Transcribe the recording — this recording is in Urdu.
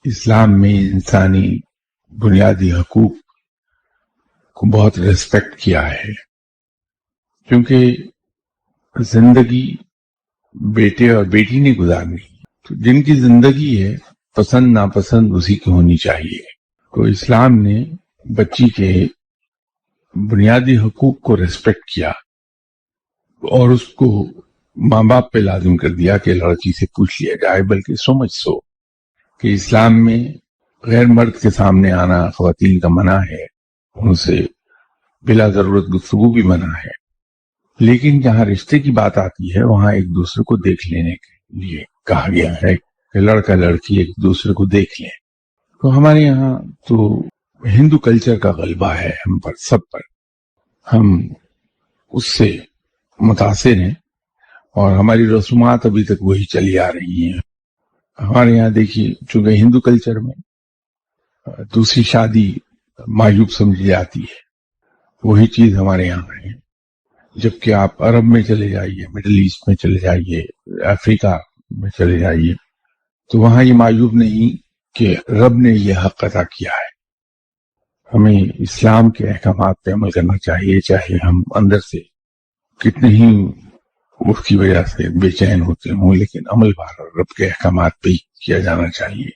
اسلام میں انسانی بنیادی حقوق کو بہت ریسپیکٹ کیا ہے، کیونکہ زندگی بیٹے اور بیٹی نے گزارنی، تو جن کی زندگی ہے پسند ناپسند اسی کی ہونی چاہیے۔ تو اسلام نے بچی کے بنیادی حقوق کو ریسپیکٹ کیا اور اس کو ماں باپ پہ لازم کر دیا کہ لڑکی سے پوچھ لیا جائے، بلکہ سمجھ سو کہ اسلام میں غیر مرد کے سامنے آنا خواتین کا منع ہے، ان سے بلا ضرورت گفتگو بھی منع ہے، لیکن جہاں رشتے کی بات آتی ہے وہاں ایک دوسرے کو دیکھ لینے کے لیے کہا گیا ہے کہ لڑکا لڑکی ایک دوسرے کو دیکھ لیں۔ تو ہمارے یہاں تو ہندو کلچر کا غلبہ ہے ہم پر، سب پر، ہم اس سے متاثر ہیں اور ہماری رسومات ابھی تک وہی چلی آ رہی ہیں۔ ہمارے یہاں دیکھیے، چونکہ ہندو کلچر میں دوسری شادی معیوب سمجھی جاتی ہے، وہی چیز ہمارے یہاں ہے۔ جبکہ آپ عرب میں چلے جائیے، مڈل ایسٹ میں چلے جائیے، افریقہ میں چلے جائیے، تو وہاں یہ معیوب نہیں کہ رب نے یہ حق عطا کیا ہے۔ ہمیں اسلام کے احکامات پہ عمل کرنا چاہیے، چاہے ہم اندر سے کتنے ہی اس کی وجہ سے بے چین ہوتے ہوں، لیکن عمل بہر رب کے احکامات پہ ہی کیا جانا چاہیے۔